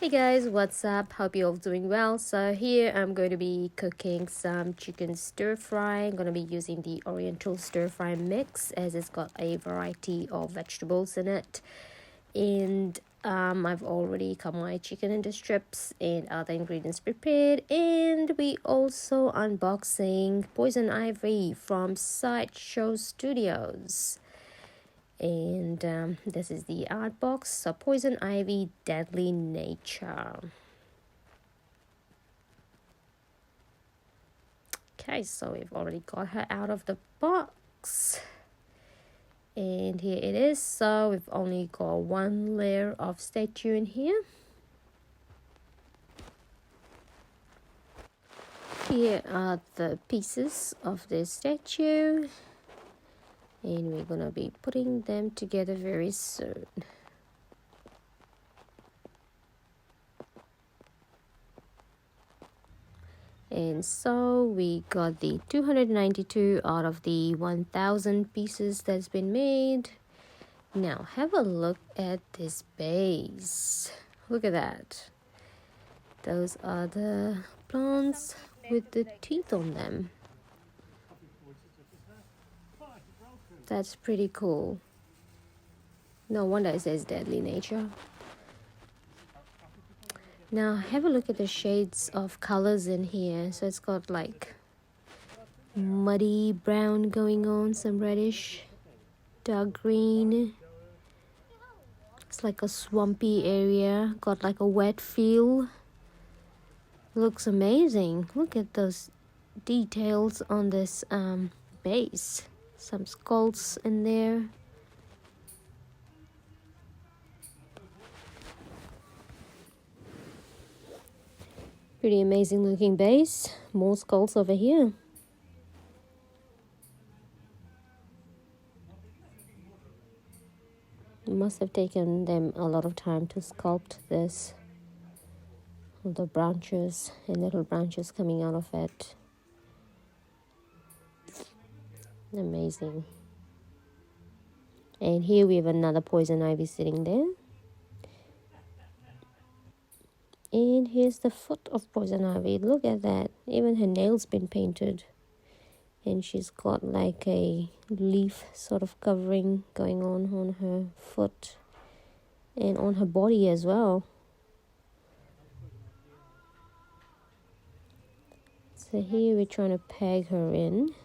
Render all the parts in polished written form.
Hey guys, what's up? Hope you're all doing well. So here I'm going to be cooking some chicken stir fry. I'm going to be using the Oriental stir fry mix as it's got a variety of vegetables in it. And I've already cut my chicken into strips and other ingredients prepared. And we also unboxing Poison Ivy from Sideshow Studios. And this is the art box. So Poison Ivy, Deadly Nature. Okay, so we've already got her out of the box. And here it is. So we've only got one layer of statue in here. Here are the pieces of the statue. And we're gonna be putting them together very soon. And so we got the 292 out of the 1000 pieces that's been made. Now have a look at this base. Look at that. Those are the plants with the teeth on them. That's pretty cool. No wonder it says Deadly Nature. Now have a look at the shades of colors in here. So it's got like muddy brown going on, some reddish, dark green. It's like a swampy area, got like a wet feel. Looks amazing. Look at those details on this base. Some skulls in there. Pretty amazing looking base. More skulls over here. It must have taken them a lot of time to sculpt this. The branches and little branches coming out of it. Amazing. And here we have another poison ivy sitting there. And here's the foot of poison ivy. Look at that. Even her nails been painted. And she's got like a leaf sort of covering going on her foot. And on her body as well. So here we're trying to peg her in.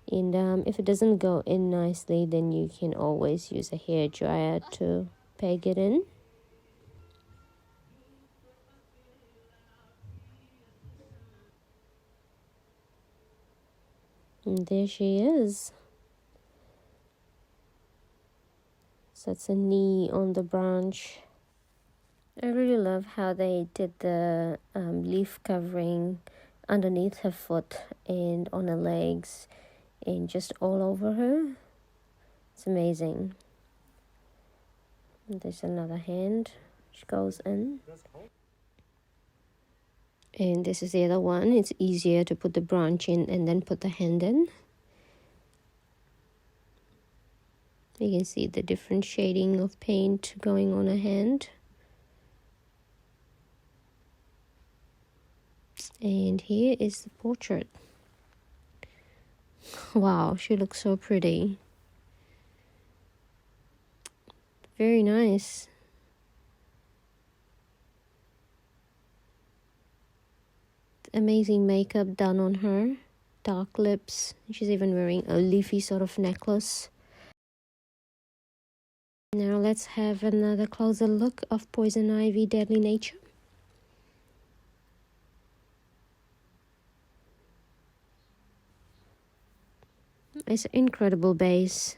And if it doesn't go in nicely, then you can always use a hair dryer to peg it in. And there she is. So that's a knee on the branch. I really love how they did the leaf covering underneath her foot and on her legs and just all over her. It's amazing. And there's another hand which goes in. And this is the other one. It's easier to put the branch in and then put the hand in. You can see the different shading of paint going on a hand. And here is the portrait. Wow, she looks so pretty. Very nice. Amazing makeup done on her. Dark lips. She's even wearing a leafy sort of necklace. Now let's have another closer look of Poison Ivy, Deadly Nature. It's an incredible base.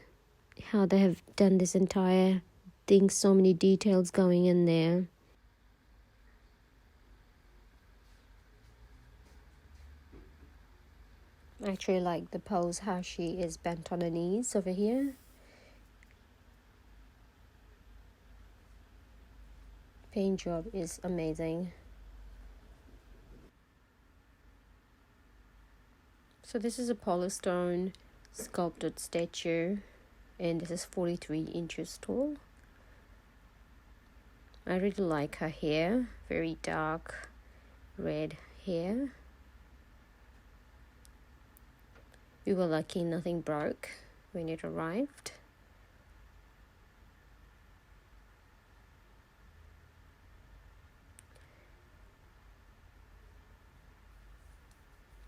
How they have done this entire thing. So many details going in there. I actually like the pose, how she is bent on her knees over here. Paint job is amazing. So this is a polystone sculpted statue, and this is 43 inches tall. I really like her hair, very dark red hair. We were lucky nothing broke when it arrived.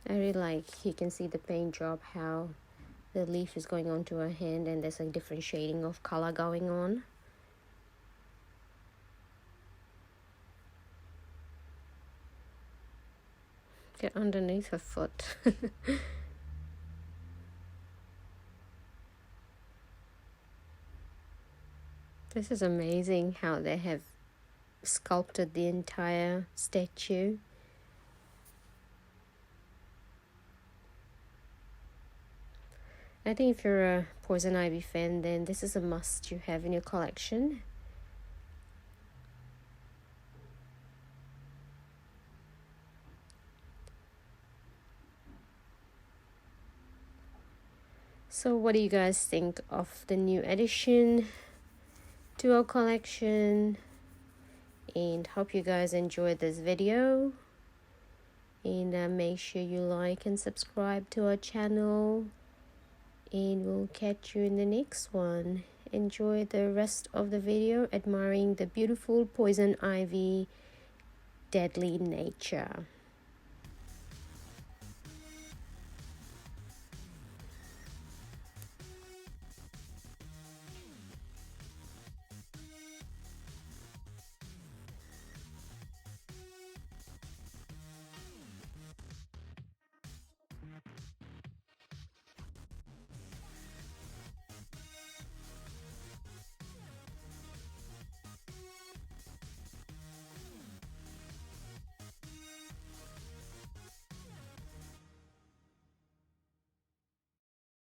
I really like, you can see the paint job, how the leaf is going onto her hand and there's a different shading of color going on. Get underneath her foot. This is amazing how they have sculpted the entire statue. I think if you're a Poison Ivy fan, then this is a must you have in your collection. So what do you guys think of the new addition to our collection? And hope you guys enjoyed this video. And make sure you like and subscribe to our channel. And we'll catch you in the next one. Enjoy the rest of the video admiring the beautiful Poison Ivy deadly nature.